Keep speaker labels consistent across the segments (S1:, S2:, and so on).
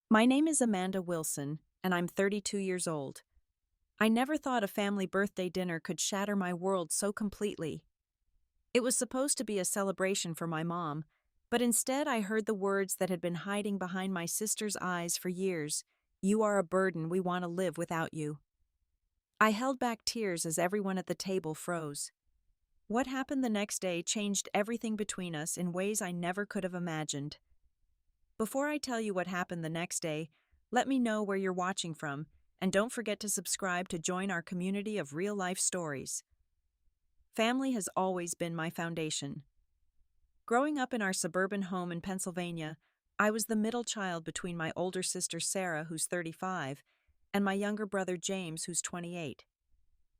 S1: My name is Amanda Wilson, and I'm 32 years old. I never thought a family birthday dinner could shatter my world so completely. It was supposed to be a celebration for my mom, but instead I heard the words that had been hiding behind my sister's eyes for years. "You are a burden, we want to live without you." I held back tears as everyone at the table froze. What happened the next day changed everything between us in ways I never could have imagined. Before I tell you what happened the next day, let me know where you're watching from, and don't forget to subscribe to join our community of real-life stories. Family has always been my foundation. Growing up in our suburban home in Pennsylvania, I was the middle child between my older sister Sarah, who's 35, and my younger brother James, who's 28.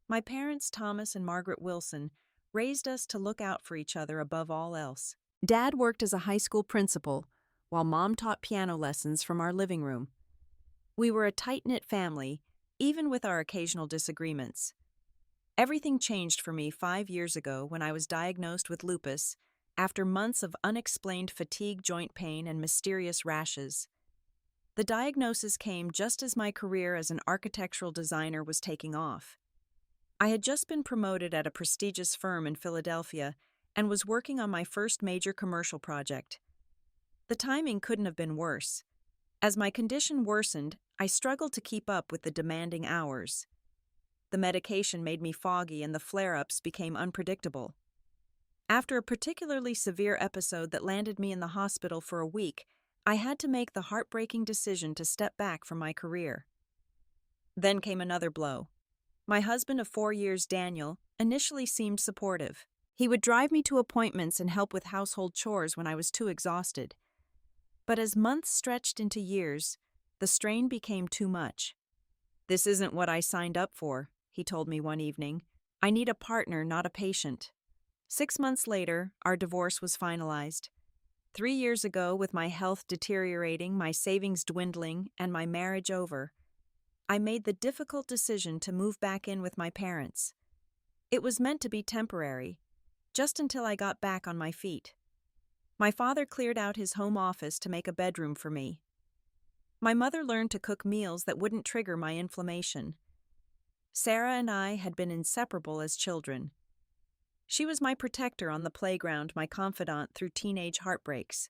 S1: My parents, Thomas and Margaret Wilson, raised us to look out for each other above all else. Dad worked as a high school principal, while Mom taught piano lessons from our living room. We were a tight-knit family, even with our occasional disagreements. Everything changed for me 5 years ago when I was diagnosed with lupus, after months of unexplained fatigue, joint pain, and mysterious rashes. The diagnosis came just as my career as an architectural designer was taking off. I had just been promoted at a prestigious firm in Philadelphia and was working on my first major commercial project. The timing couldn't have been worse. As my condition worsened, I struggled to keep up with the demanding hours. The medication made me foggy and the flare-ups became unpredictable. After a particularly severe episode that landed me in the hospital for a week, I had to make the heartbreaking decision to step back from my career. Then came another blow. My husband of 4 years, Daniel, initially seemed supportive. He would drive me to appointments and help with household chores when I was too exhausted. But as months stretched into years, the strain became too much. "This isn't what I signed up for," he told me one evening. "I need a partner, not a patient." 6 months later, our divorce was finalized. 3 years ago, with my health deteriorating, my savings dwindling, and my marriage over, I made the difficult decision to move back in with my parents. It was meant to be temporary, just until I got back on my feet. My father cleared out his home office to make a bedroom for me. My mother learned to cook meals that wouldn't trigger my inflammation. Sarah and I had been inseparable as children. She was my protector on the playground, my confidant through teenage heartbreaks.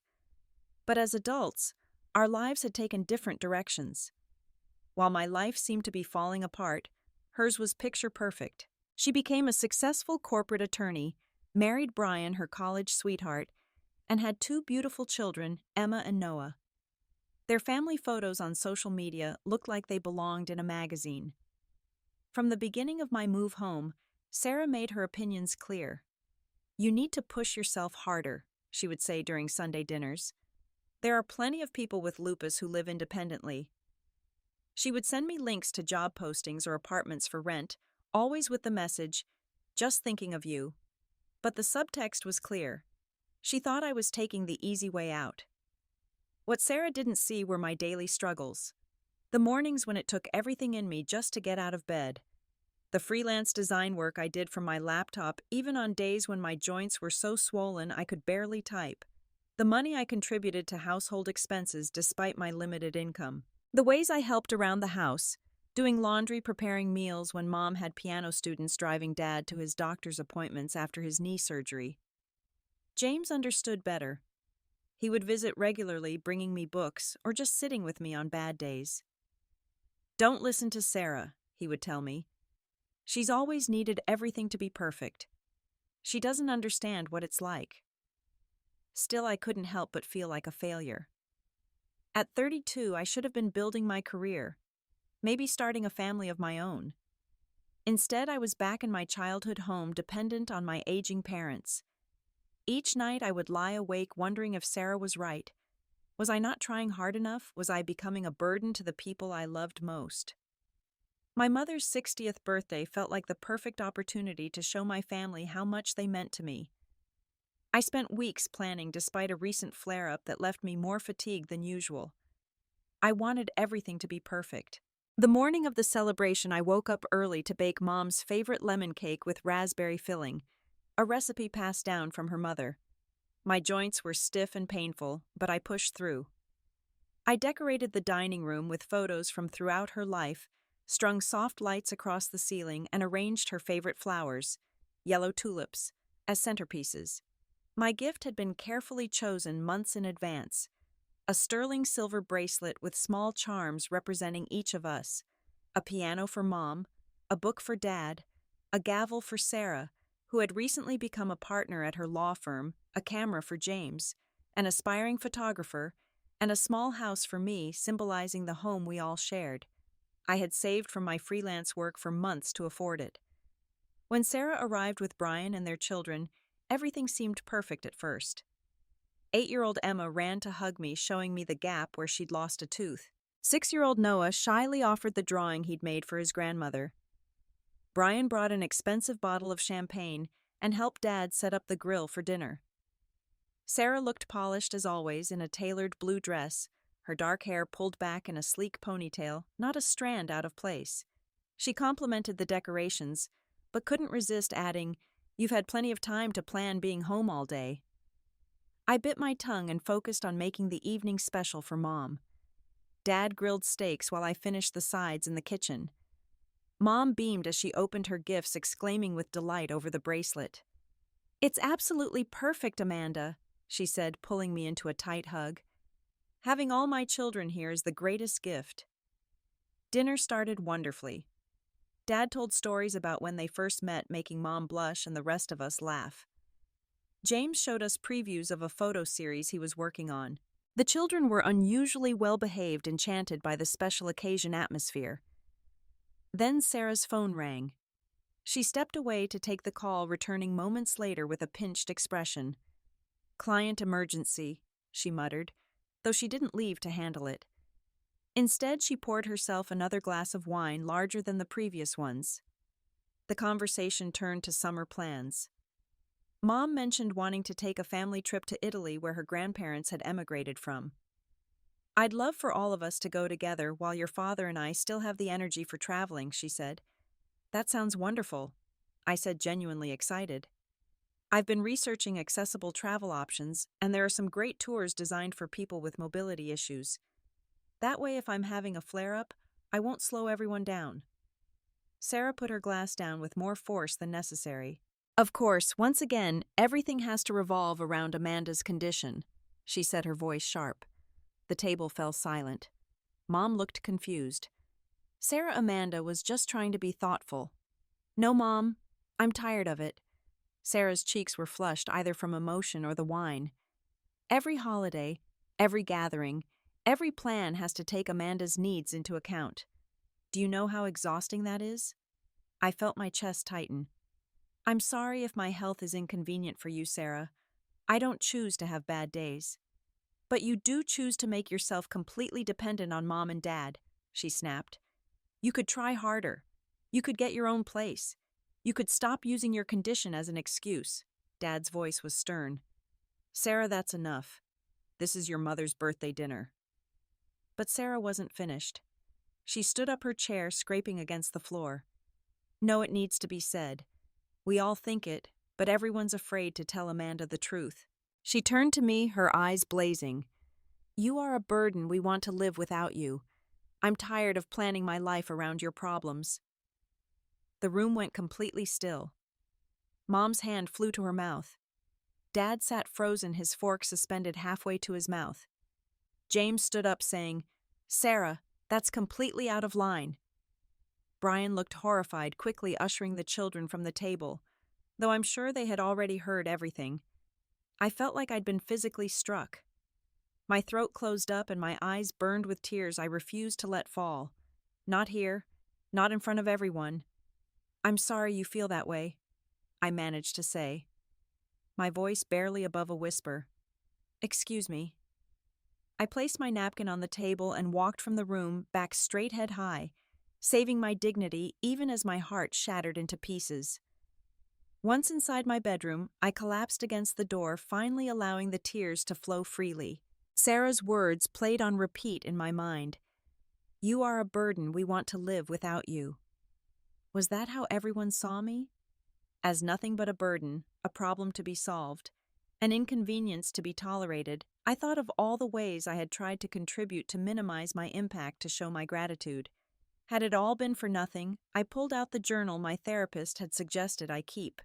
S1: But as adults, our lives had taken different directions. While my life seemed to be falling apart, hers was picture perfect. She became a successful corporate attorney, married Brian, her college sweetheart, and had 2 beautiful children, Emma and Noah. Their family photos on social media looked like they belonged in a magazine. From the beginning of my move home, Sarah made her opinions clear. "You need to push yourself harder," she would say during Sunday dinners. "There are plenty of people with lupus who live independently." She would send me links to job postings or apartments for rent, always with the message, "Just thinking of you." But the subtext was clear. She thought I was taking the easy way out. What Sarah didn't see were my daily struggles. The mornings when it took everything in me just to get out of bed. The freelance design work I did from my laptop, even on days when my joints were so swollen I could barely type. The money I contributed to household expenses despite my limited income. The ways I helped around the house, doing laundry, preparing meals when Mom had piano students driving Dad to his doctor's appointments after his knee surgery. James understood better. He would visit regularly, bringing me books or just sitting with me on bad days. "Don't listen to Sarah," he would tell me. "She's always needed everything to be perfect. She doesn't understand what it's like." Still, I couldn't help but feel like a failure. At 32, I should have been building my career, maybe starting a family of my own. Instead, I was back in my childhood home, dependent on my aging parents. Each night I would lie awake wondering if Sarah was right. Was I not trying hard enough? Was I becoming a burden to the people I loved most? My mother's 60th birthday felt like the perfect opportunity to show my family how much they meant to me. I spent weeks planning despite a recent flare-up that left me more fatigued than usual. I wanted everything to be perfect. The morning of the celebration, I woke up early to bake Mom's favorite lemon cake with raspberry filling, a recipe passed down from her mother. My joints were stiff and painful, but I pushed through. I decorated the dining room with photos from throughout her life, strung soft lights across the ceiling, and arranged her favorite flowers, yellow tulips, as centerpieces. My gift had been carefully chosen months in advance: a sterling silver bracelet with small charms representing each of us, a piano for Mom, a book for Dad, a gavel for Sarah, who had recently become a partner at her law firm, a camera for James, an aspiring photographer, and a small house for me, symbolizing the home we all shared. I had saved from my freelance work for months to afford it. When Sarah arrived with Brian and their children, everything seemed perfect at first. 8-year-old Emma ran to hug me, showing me the gap where she'd lost a tooth. 6-year-old Noah shyly offered the drawing he'd made for his grandmother. Brian brought an expensive bottle of champagne and helped Dad set up the grill for dinner. Sarah looked polished as always in a tailored blue dress, her dark hair pulled back in a sleek ponytail, not a strand out of place. She complimented the decorations, but couldn't resist adding, "You've had plenty of time to plan being home all day." I bit my tongue and focused on making the evening special for Mom. Dad grilled steaks while I finished the sides in the kitchen. Mom beamed as she opened her gifts, exclaiming with delight over the bracelet. "It's absolutely perfect, Amanda," she said, pulling me into a tight hug. "Having all my children here is the greatest gift." Dinner started wonderfully. Dad told stories about when they first met, making Mom blush and the rest of us laugh. James showed us previews of a photo series he was working on. The children were unusually well-behaved, enchanted by the special occasion atmosphere. Then Sarah's phone rang. She stepped away to take the call, returning moments later with a pinched expression. "Client emergency," she muttered, though she didn't leave to handle it. Instead, she poured herself another glass of wine larger than the previous ones. The conversation turned to summer plans. Mom mentioned wanting to take a family trip to Italy, where her grandparents had emigrated from. "I'd love for all of us to go together while your father and I still have the energy for traveling," she said. "That sounds wonderful," I said, genuinely excited. "I've been researching accessible travel options, and there are some great tours designed for people with mobility issues. That way, if I'm having a flare-up, I won't slow everyone down." Sarah put her glass down with more force than necessary. "Of course, once again, everything has to revolve around Amanda's condition," she said, her voice sharp. The table fell silent. Mom looked confused. Amanda was just trying to be thoughtful. "No, Mom, I'm tired of it." Sarah's cheeks were flushed, either from emotion or the wine. "Every holiday, every gathering, every plan has to take Amanda's needs into account. Do you know how exhausting that is?" I felt my chest tighten. "I'm sorry if my health is inconvenient for you, Sarah. I don't choose to have bad days." "But you do choose to make yourself completely dependent on Mom and Dad," she snapped. "You could try harder. You could get your own place. You could stop using your condition as an excuse." Dad's voice was stern. "Sarah, that's enough. This is your mother's birthday dinner." But Sarah wasn't finished. She stood up, her chair scraping against the floor. "No, it needs to be said. We all think it, but everyone's afraid to tell Amanda the truth." She turned to me, her eyes blazing. "You are a burden we want to live without you. I'm tired of planning my life around your problems." The room went completely still. Mom's hand flew to her mouth. Dad sat frozen, his fork suspended halfway to his mouth. James stood up, saying, "Sarah, that's completely out of line." Brian looked horrified, quickly ushering the children from the table, though I'm sure they had already heard everything. I felt like I'd been physically struck. My throat closed up and my eyes burned with tears I refused to let fall. "Not here, not in front of everyone." "I'm sorry you feel that way," I managed to say, my voice barely above a whisper. "Excuse me." I placed my napkin on the table and walked from the room, back straight head high, saving my dignity even as my heart shattered into pieces. Once inside my bedroom, I collapsed against the door, finally allowing the tears to flow freely. Sarah's words played on repeat in my mind. "You are a burden we want to live without you." Was that how everyone saw me? As nothing but a burden, a problem to be solved, an inconvenience to be tolerated, I thought of all the ways I had tried to contribute to minimize my impact to show my gratitude. Had it all been for nothing, I pulled out the journal my therapist had suggested I keep.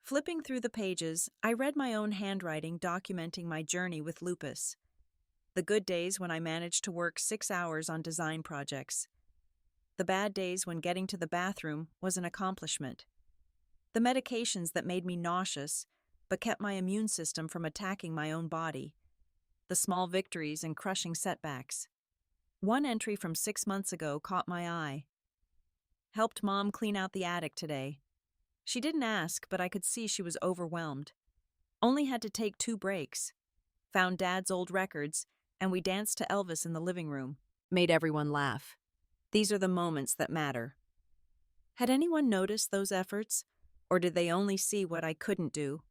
S1: Flipping through the pages, I read my own handwriting documenting my journey with lupus. The good days when I managed to work 6 hours on design projects. The bad days when getting to the bathroom was an accomplishment. The medications that made me nauseous, but kept my immune system from attacking my own body. The small victories and crushing setbacks. One entry from 6 months ago caught my eye. Helped Mom clean out the attic today. She didn't ask, but I could see she was overwhelmed. Only had to take 2 breaks. Found Dad's old records, and we danced to Elvis in the living room. Made everyone laugh. These are the moments that matter. Had anyone noticed those efforts, or did they only see what I couldn't do?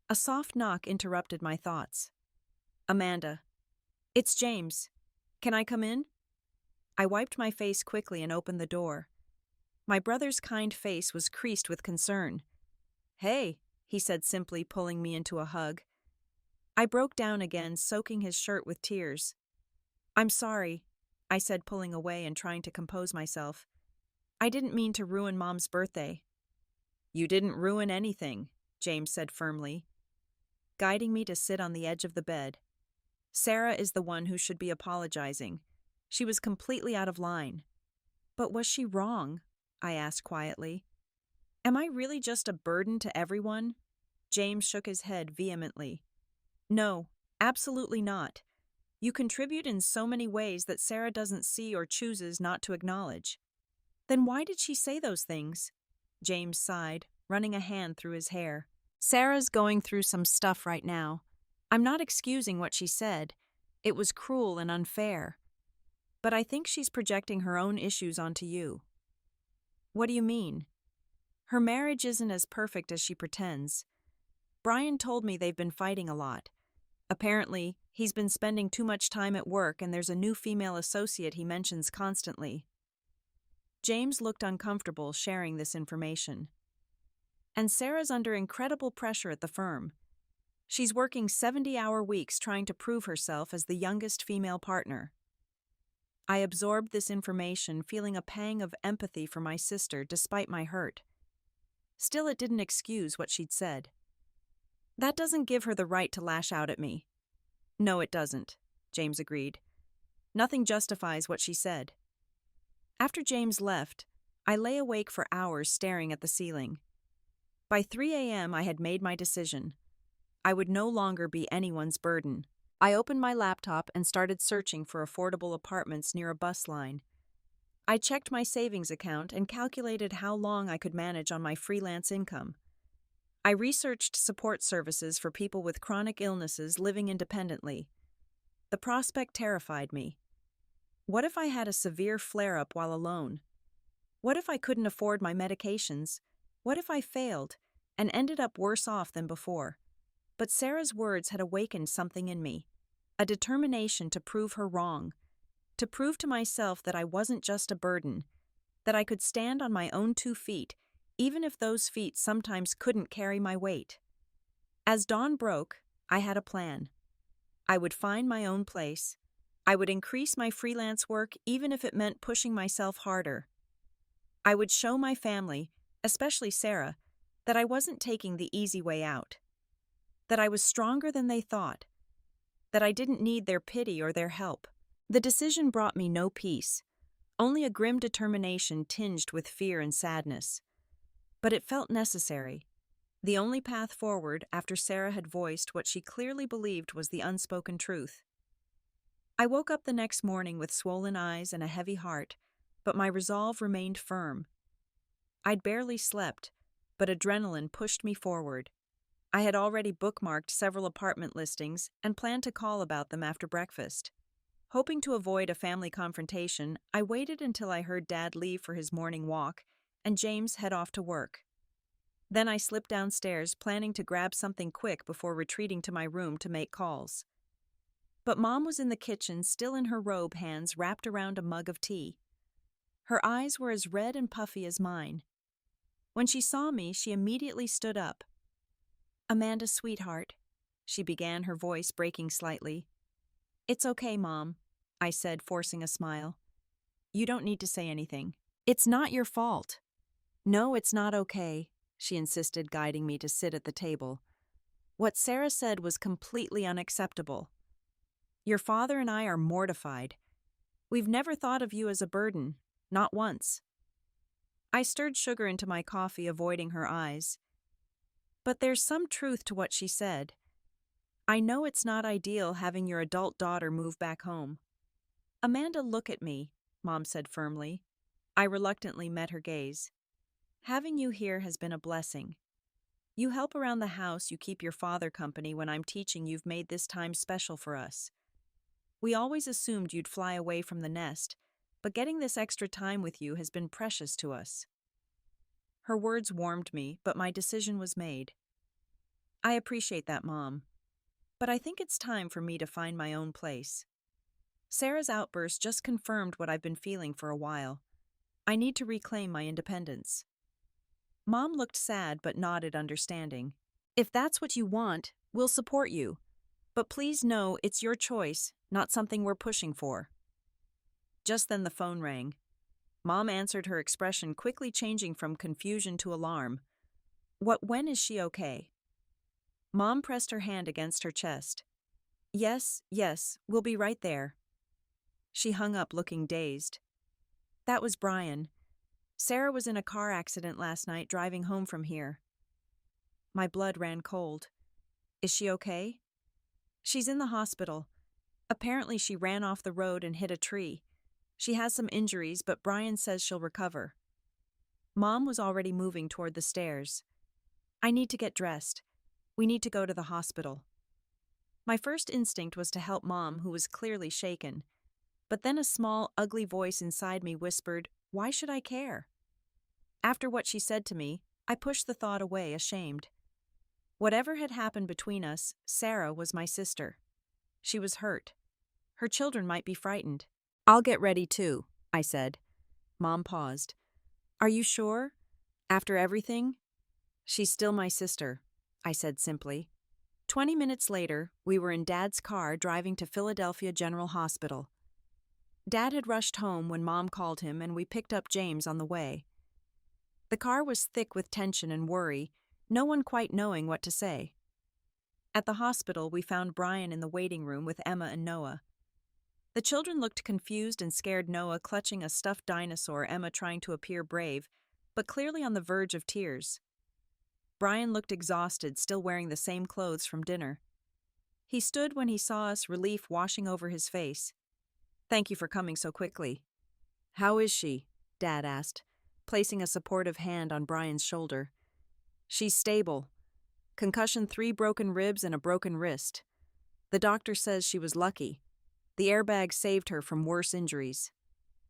S1: A soft knock interrupted my thoughts. Amanda. It's James. Can I come in? I wiped my face quickly and opened the door. My brother's kind face was creased with concern. Hey, he said simply, pulling me into a hug. I broke down again, soaking his shirt with tears. I'm sorry, I said, pulling away and trying to compose myself. I didn't mean to ruin Mom's birthday. You didn't ruin anything, James said firmly, guiding me to sit on the edge of the bed. Sarah is the one who should be apologizing. She was completely out of line. But was she wrong? I asked quietly. Am I really just a burden to everyone? James shook his head vehemently. No, absolutely not. You contribute in so many ways that Sarah doesn't see or chooses not to acknowledge. Then why did she say those things? James sighed, running a hand through his hair. Sarah's going through some stuff right now. I'm not excusing what she said. It was cruel and unfair. But I think she's projecting her own issues onto you. What do you mean? Her marriage isn't as perfect as she pretends. Brian told me they've been fighting a lot. Apparently, he's been spending too much time at work and there's a new female associate he mentions constantly. James looked uncomfortable sharing this information. And Sarah's under incredible pressure at the firm. She's working 70-hour weeks trying to prove herself as the youngest female partner. I absorbed this information, feeling a pang of empathy for my sister despite my hurt. Still, it didn't excuse what she'd said. That doesn't give her the right to lash out at me. No, it doesn't, James agreed. Nothing justifies what she said. After James left, I lay awake for hours staring at the ceiling. By 3 a.m., I had made my decision. I would no longer be anyone's burden. I opened my laptop and started searching for affordable apartments near a bus line. I checked my savings account and calculated how long I could manage on my freelance income. I researched support services for people with chronic illnesses living independently. The prospect terrified me. What if I had a severe flare-up while alone? What if I couldn't afford my medications? What if I failed and ended up worse off than before? But Sarah's words had awakened something in me, a determination to prove her wrong, to prove to myself that I wasn't just a burden, that I could stand on my own 2 feet, even if those feet sometimes couldn't carry my weight. As dawn broke, I had a plan. I would find my own place. I would increase my freelance work even if it meant pushing myself harder. I would show my family, especially Sarah, that I wasn't taking the easy way out. That I was stronger than they thought. That I didn't need their pity or their help. The decision brought me no peace, only a grim determination tinged with fear and sadness. But it felt necessary. The only path forward after Sarah had voiced what she clearly believed was the unspoken truth. I woke up the next morning with swollen eyes and a heavy heart, but my resolve remained firm. I'd barely slept, but adrenaline pushed me forward. I had already bookmarked several apartment listings and planned to call about them after breakfast. Hoping to avoid a family confrontation, I waited until I heard Dad leave for his morning walk and James head off to work. Then I slipped downstairs, planning to grab something quick before retreating to my room to make calls. But Mom was in the kitchen, still in her robe, hands wrapped around a mug of tea. Her eyes were as red and puffy as mine. When she saw me, she immediately stood up. "Amanda, sweetheart, she began, her voice breaking slightly. It's okay, Mom, I said, forcing a smile. You don't need to say anything. It's not your fault. No, it's not okay, she insisted, guiding me to sit at the table. What Sarah said was completely unacceptable. Your father and I are mortified. We've never thought of you as a burden, not once. I stirred sugar into my coffee, avoiding her eyes. But there's some truth to what she said. I know it's not ideal having your adult daughter move back home. Amanda, look at me, Mom said firmly. I reluctantly met her gaze. Having you here has been a blessing. You help around the house, you keep your father company when I'm teaching. You've made this time special for us. We always assumed you'd fly away from the nest, but getting this extra time with you has been precious to us. Her words warmed me, but my decision was made. I appreciate that, Mom, but I think it's time for me to find my own place. Sarah's outburst just confirmed what I've been feeling for a while. I need to reclaim my independence. Mom looked sad but nodded understanding. If that's what you want, we'll support you. But please know it's your choice, not something we're pushing for. Just then the phone rang. Mom answered, her expression quickly changing from confusion to alarm. When is she okay? Mom pressed her hand against her chest. Yes, we'll be right there. She hung up looking dazed. That was Brian. Sarah was in a car accident last night driving home from here. My blood ran cold. Is she okay? She's in the hospital. Apparently she ran off the road and hit a tree. She has some injuries, but Brian says she'll recover. Mom was already moving toward the stairs. I need to get dressed. We need to go to the hospital. My first instinct was to help Mom, who was clearly shaken. But then a small, ugly voice inside me whispered, why should I care? After what she said to me, I pushed the thought away, ashamed. Whatever had happened between us, Sarah was my sister. She was hurt. Her children might be frightened. I'll get ready too, I said. Mom paused. Are you sure? After everything? She's still my sister, I said simply. 20 minutes later, we were in Dad's car driving to Philadelphia General Hospital. Dad had rushed home when Mom called him, and we picked up James on the way. The car was thick with tension and worry, no one quite knowing what to say. At the hospital, we found Brian in the waiting room with Emma and Noah. The children looked confused and scared, Noah clutching a stuffed dinosaur, Emma trying to appear brave, but clearly on the verge of tears. Brian looked exhausted, still wearing the same clothes from dinner. He stood when he saw us, relief washing over his face. Thank you for coming so quickly. How is she? Dad asked, placing a supportive hand on Brian's shoulder. She's stable. Concussion, 3 broken ribs and a broken wrist. The doctor says she was lucky. The airbag saved her from worse injuries.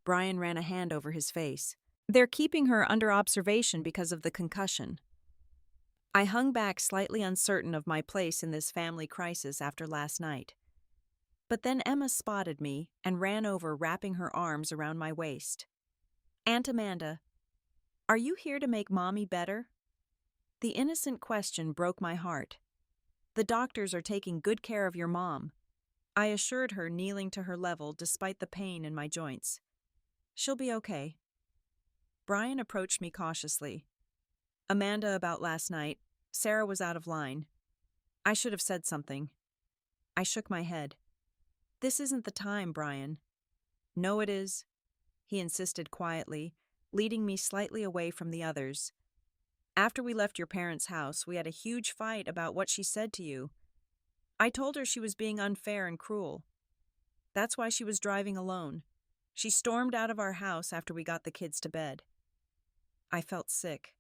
S1: Brian ran a hand over his face. They're keeping her under observation because of the concussion. I hung back, slightly uncertain of my place in this family crisis after last night. But then Emma spotted me and ran over, wrapping her arms around my waist. Aunt Amanda, are you here to make Mommy better? The innocent question broke my heart. The doctors are taking good care of your mom, I assured her, kneeling to her level despite the pain in my joints. She'll be okay. Brian approached me cautiously. Amanda, about last night, Sarah was out of line. I should have said something. I shook my head. This isn't the time, Brian. No, it is, he insisted quietly, leading me slightly away from the others. After we left your parents' house, we had a huge fight about what she said to you. I told her she was being unfair and cruel. That's why she was driving alone. She stormed out of our house after we got the kids to bed. I felt sick.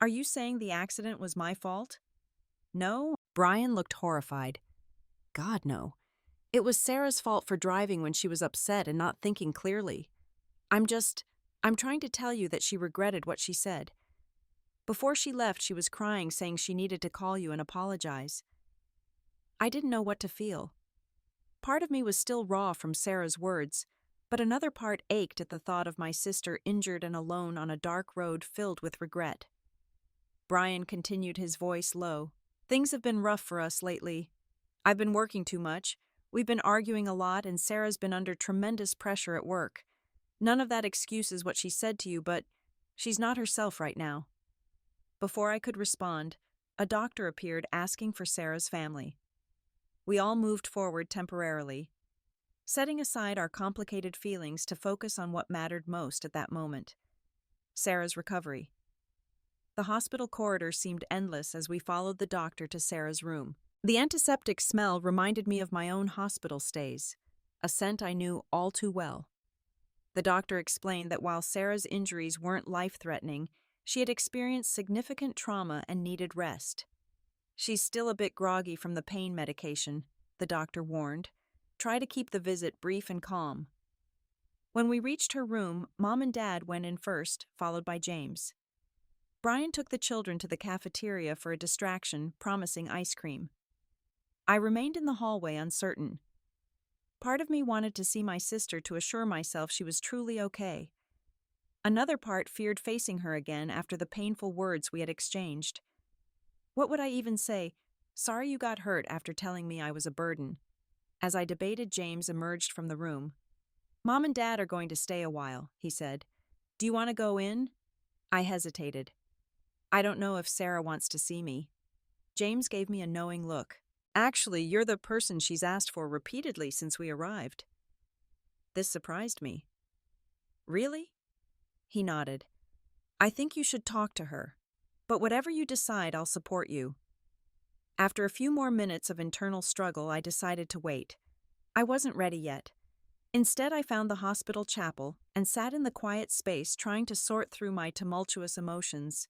S1: Are you saying the accident was my fault? No? Brian looked horrified. God, no. It was Sarah's fault for driving when she was upset and not thinking clearly. I'm trying to tell you that she regretted what she said. Before she left, she was crying, saying she needed to call you and apologize. I didn't know what to feel. Part of me was still raw from Sarah's words, but another part ached at the thought of my sister injured and alone on a dark road filled with regret. Brian continued, his voice low. Things have been rough for us lately. I've been working too much. We've been arguing a lot, and Sarah's been under tremendous pressure at work. None of that excuses what she said to you, but she's not herself right now. Before I could respond, a doctor appeared asking for Sarah's family. We all moved forward temporarily, setting aside our complicated feelings to focus on what mattered most at that moment: Sarah's recovery. The hospital corridor seemed endless as we followed the doctor to Sarah's room. The antiseptic smell reminded me of my own hospital stays, a scent I knew all too well. The doctor explained that while Sarah's injuries weren't life-threatening, she had experienced significant trauma and needed rest. She's still a bit groggy from the pain medication, the doctor warned. Try to keep the visit brief and calm. When we reached her room, Mom and Dad went in first, followed by James. Brian took the children to the cafeteria for a distraction, promising ice cream. I remained in the hallway uncertain. Part of me wanted to see my sister to assure myself she was truly okay. Another part feared facing her again after the painful words we had exchanged. What would I even say? Sorry you got hurt after telling me I was a burden. As I debated, James emerged from the room. Mom and Dad are going to stay a while, he said. Do you want to go in? I hesitated. I don't know if Sarah wants to see me. James gave me a knowing look. Actually, you're the person she's asked for repeatedly since we arrived. This surprised me. Really? He nodded. I think you should talk to her. But whatever you decide, I'll support you. After a few more minutes of internal struggle, I decided to wait. I wasn't ready yet. Instead, I found the hospital chapel and sat in the quiet space trying to sort through my tumultuous emotions.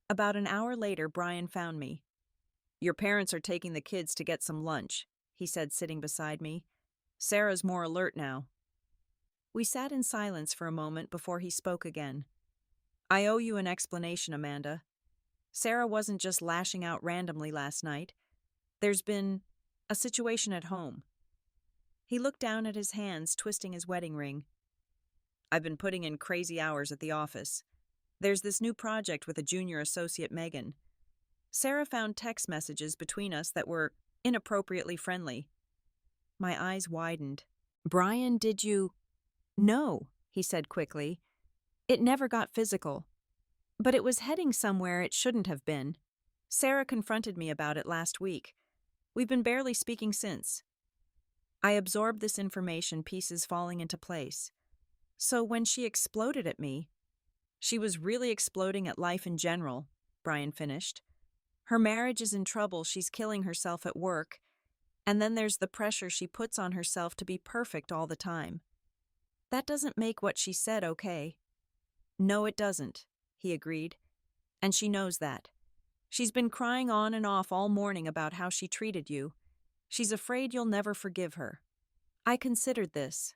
S1: About an hour later, Brian found me. Your parents are taking the kids to get some lunch, he said, sitting beside me. Sarah's more alert now. We sat in silence for a moment before he spoke again. I owe you an explanation, Amanda. Sarah wasn't just lashing out randomly last night. There's been a situation at home. He looked down at his hands, twisting his wedding ring. I've been putting in crazy hours at the office. There's this new project with a junior associate, Megan. Sarah found text messages between us that were inappropriately friendly. My eyes widened. Brian, did you? No, he said quickly. It never got physical. But it was heading somewhere it shouldn't have been. Sarah confronted me about it last week. We've been barely speaking since. I absorbed this information, pieces falling into place. So when she exploded at me, she was really exploding at life in general, Brian finished. Her marriage is in trouble, she's killing herself at work, and then there's the pressure she puts on herself to be perfect all the time. That doesn't make what she said okay. No, it doesn't, he agreed. And she knows that. She's been crying on and off all morning about how she treated you. She's afraid you'll never forgive her. I considered this.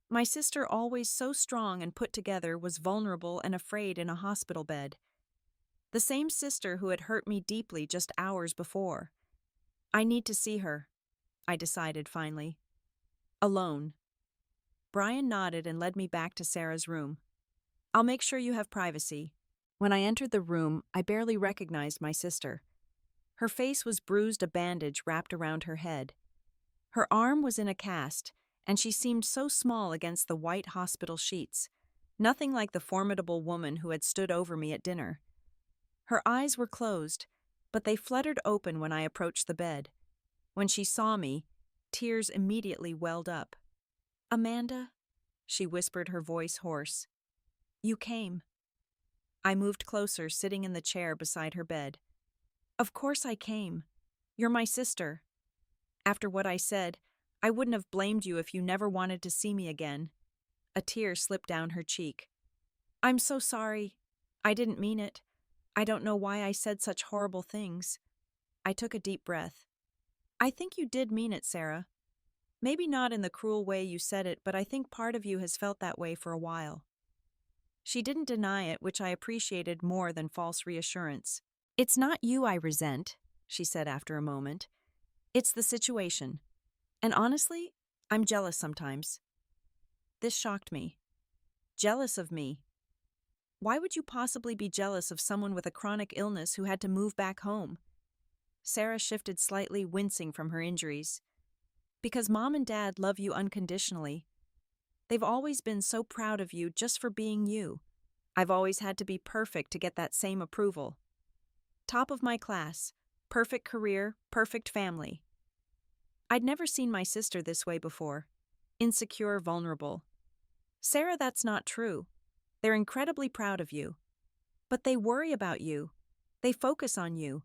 S1: My sister, always so strong and put together, was vulnerable and afraid in a hospital bed. The same sister who had hurt me deeply just hours before. I need to see her, I decided finally. Alone. Brian nodded and led me back to Sarah's room. I'll make sure you have privacy. When I entered the room, I barely recognized my sister. Her face was bruised, a bandage wrapped around her head. Her arm was in a cast, and she seemed so small against the white hospital sheets, nothing like the formidable woman who had stood over me at dinner. Her eyes were closed, but they fluttered open when I approached the bed. When she saw me, tears immediately welled up. Amanda, she whispered, her voice hoarse. You came. I moved closer, sitting in the chair beside her bed. Of course I came. You're my sister. After what I said, I wouldn't have blamed you if you never wanted to see me again. A tear slipped down her cheek. I'm so sorry. I didn't mean it. I don't know why I said such horrible things. I took a deep breath. I think you did mean it, Sarah. Maybe not in the cruel way you said it, but I think part of you has felt that way for a while. She didn't deny it, which I appreciated more than false reassurance. It's not you I resent, she said after a moment. It's the situation. And honestly, I'm jealous sometimes. This shocked me. Jealous of me. Why would you possibly be jealous of someone with a chronic illness who had to move back home? Sarah shifted slightly, wincing from her injuries. Because Mom and Dad love you unconditionally. They've always been so proud of you just for being you. I've always had to be perfect to get that same approval. Top of my class, perfect career, perfect family. I'd never seen my sister this way before. Insecure, vulnerable. Sarah, that's not true. They're incredibly proud of you. But they worry about you. They focus on you.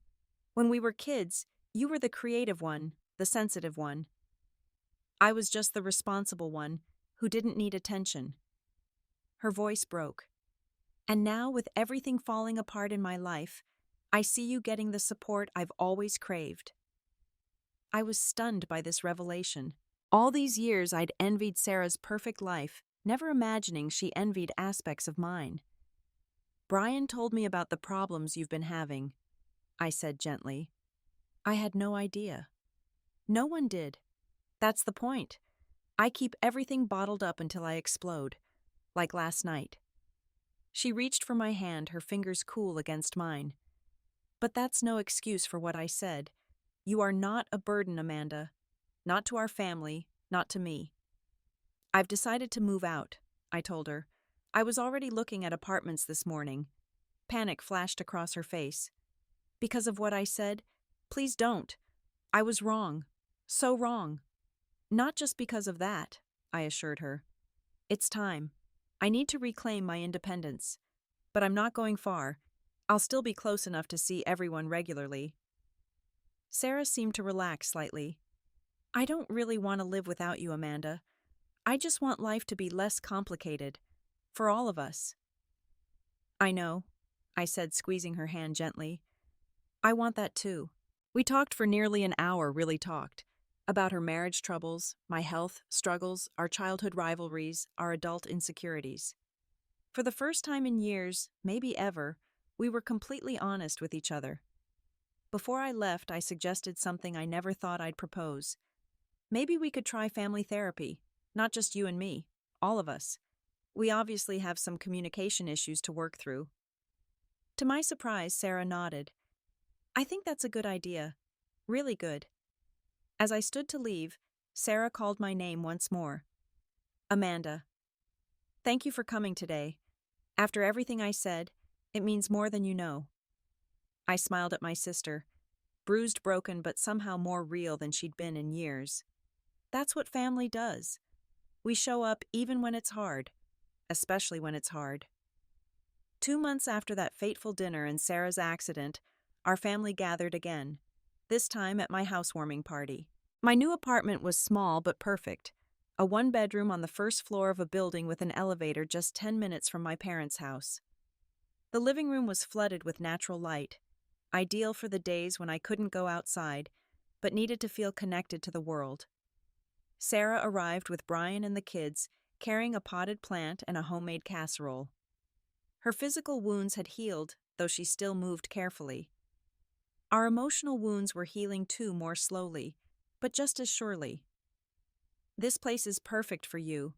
S1: When we were kids, you were the creative one, the sensitive one. I was just the responsible one, who didn't need attention. Her voice broke. And now, with everything falling apart in my life, I see you getting the support I've always craved. I was stunned by this revelation. All these years I'd envied Sarah's perfect life, never imagining she envied aspects of mine. Brian told me about the problems you've been having, I said gently. I had no idea. No one did. That's the point. I keep everything bottled up until I explode, like last night. She reached for my hand, her fingers cool against mine. But that's no excuse for what I said. You are not a burden, Amanda. Not to our family, not to me. I've decided to move out, I told her. I was already looking at apartments this morning. Panic flashed across her face. Because of what I said? Please don't. I was wrong. So wrong. Not just because of that, I assured her. It's time. I need to reclaim my independence. But I'm not going far. I'll still be close enough to see everyone regularly. Sarah seemed to relax slightly. I don't really want to live without you, Amanda. I just want life to be less complicated. For all of us. I know, I said, squeezing her hand gently. I want that too. We talked for nearly an hour, really talked. About her marriage troubles, my health struggles, our childhood rivalries, our adult insecurities. For the first time in years, maybe ever, we were completely honest with each other. Before I left, I suggested something I never thought I'd propose. Maybe we could try family therapy, not just you and me, all of us. We obviously have some communication issues to work through. To my surprise, Sarah nodded. I think that's a good idea. Really good. As I stood to leave, Sarah called my name once more. Amanda. Thank you for coming today. After everything I said, it means more than you know. I smiled at my sister, bruised, broken, but somehow more real than she'd been in years. That's what family does. We show up even when it's hard, especially when it's hard. 2 months after that fateful dinner and Sarah's accident, our family gathered again, this time at my housewarming party. My new apartment was small but perfect, a one-bedroom on the first floor of a building with an elevator just 10 minutes from my parents' house. The living room was flooded with natural light, ideal for the days when I couldn't go outside, but needed to feel connected to the world. Sarah arrived with Brian and the kids, carrying a potted plant and a homemade casserole. Her physical wounds had healed, though she still moved carefully. Our emotional wounds were healing too, more slowly, but just as surely. This place is perfect for you,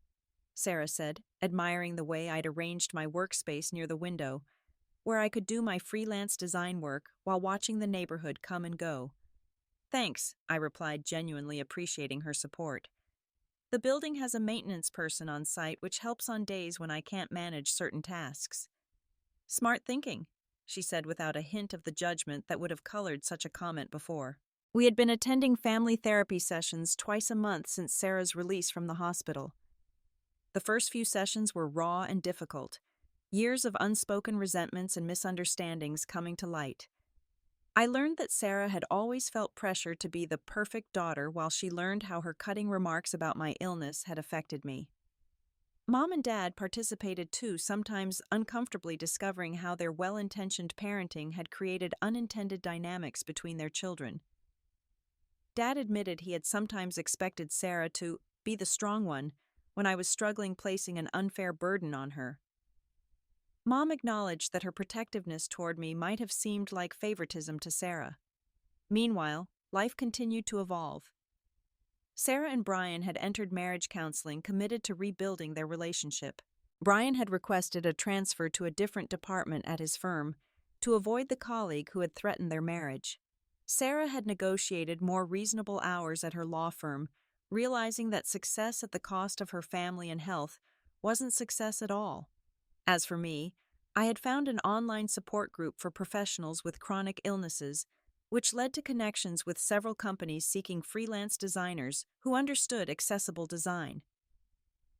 S1: Sarah said, admiring the way I'd arranged my workspace near the window, where I could do my freelance design work while watching the neighborhood come and go. Thanks, I replied, genuinely appreciating her support. The building has a maintenance person on site, which helps on days when I can't manage certain tasks. Smart thinking, she said without a hint of the judgment that would have colored such a comment before. We had been attending family therapy sessions twice a month since Sarah's release from the hospital. The first few sessions were raw and difficult, years of unspoken resentments and misunderstandings coming to light. I learned that Sarah had always felt pressure to be the perfect daughter while she learned how her cutting remarks about my illness had affected me. Mom and Dad participated too, sometimes uncomfortably discovering how their well-intentioned parenting had created unintended dynamics between their children. Dad admitted he had sometimes expected Sarah to be the strong one when I was struggling placing an unfair burden on her. Mom acknowledged that her protectiveness toward me might have seemed like favoritism to Sarah. Meanwhile, life continued to evolve. Sarah and Brian had entered marriage counseling, committed to rebuilding their relationship. Brian had requested a transfer to a different department at his firm to avoid the colleague who had threatened their marriage. Sarah had negotiated more reasonable hours at her law firm, realizing that success at the cost of her family and health wasn't success at all. As for me, I had found an online support group for professionals with chronic illnesses, which led to connections with several companies seeking freelance designers who understood accessible design.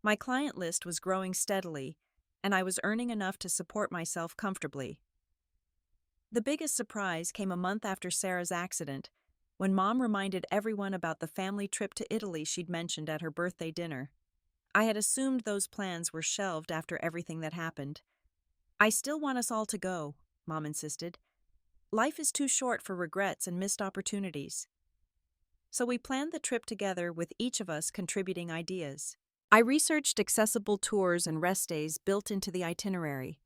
S1: My client list was growing steadily, and I was earning enough to support myself comfortably. The biggest surprise came a month after Sarah's accident, when Mom reminded everyone about the family trip to Italy she'd mentioned at her birthday dinner. I had assumed those plans were shelved after everything that happened. "I still want us all to go," Mom insisted. "Life is too short for regrets and missed opportunities." So we planned the trip together, with each of us contributing ideas. I researched accessible tours and rest days built into the itinerary.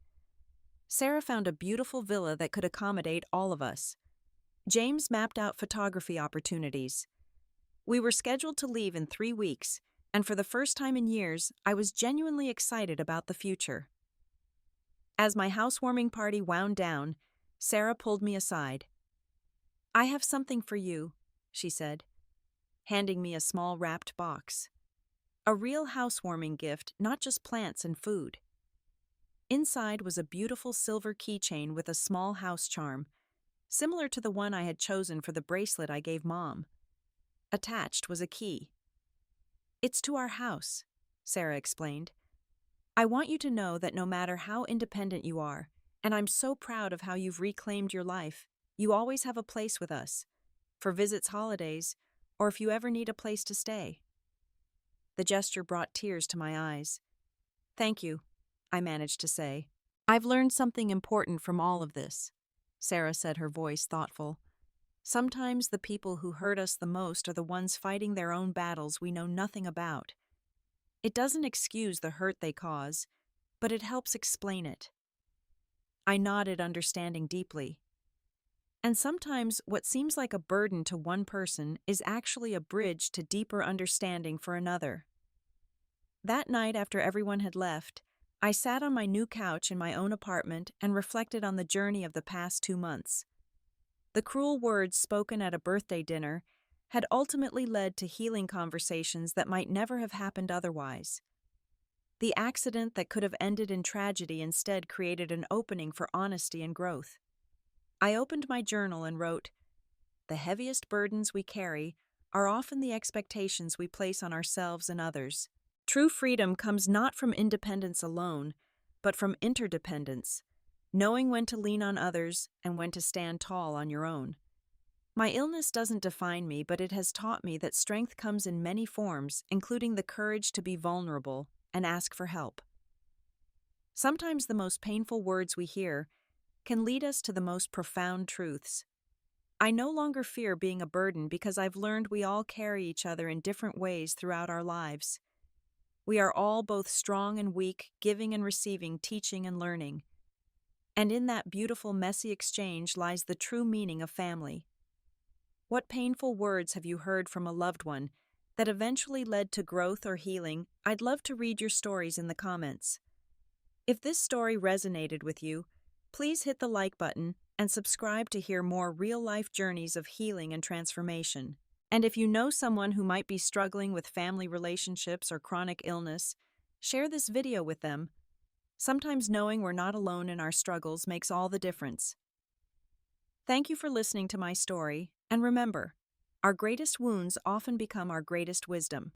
S1: Sarah found a beautiful villa that could accommodate all of us. James mapped out photography opportunities. We were scheduled to leave in 3 weeks, and for the first time in years, I was genuinely excited about the future. As my housewarming party wound down, Sarah pulled me aside. "I have something for you," she said, handing me a small wrapped box. A real housewarming gift, not just plants and food. Inside was a beautiful silver keychain with a small house charm, similar to the one I had chosen for the bracelet I gave Mom. Attached was a key. "It's to our house," Sarah explained. "I want you to know that no matter how independent you are, and I'm so proud of how you've reclaimed your life, you always have a place with us, for visits, holidays, or if you ever need a place to stay." The gesture brought tears to my eyes. "Thank you," I managed to say. "I've learned something important from all of this," Sarah said, her voice thoughtful. "Sometimes the people who hurt us the most are the ones fighting their own battles we know nothing about. It doesn't excuse the hurt they cause, but it helps explain it." I nodded, understanding deeply. And sometimes what seems like a burden to one person is actually a bridge to deeper understanding for another. That night, after everyone had left, I sat on my new couch in my own apartment and reflected on the journey of the past 2 months. The cruel words spoken at a birthday dinner had ultimately led to healing conversations that might never have happened otherwise. The accident that could have ended in tragedy instead created an opening for honesty and growth. I opened my journal and wrote, "The heaviest burdens we carry are often the expectations we place on ourselves and others. True freedom comes not from independence alone, but from interdependence, knowing when to lean on others and when to stand tall on your own." My illness doesn't define me, but it has taught me that strength comes in many forms, including the courage to be vulnerable and ask for help. Sometimes the most painful words we hear can lead us to the most profound truths. I no longer fear being a burden because I've learned we all carry each other in different ways throughout our lives. We are all both strong and weak, giving and receiving, teaching and learning. And in that beautiful, messy exchange lies the true meaning of family. What painful words have you heard from a loved one that eventually led to growth or healing? I'd love to read your stories in the comments. If this story resonated with you, please hit the like button and subscribe to hear more real-life journeys of healing and transformation. And if you know someone who might be struggling with family relationships or chronic illness, share this video with them. Sometimes knowing we're not alone in our struggles makes all the difference. Thank you for listening to my story, and remember, our greatest wounds often become our greatest wisdom.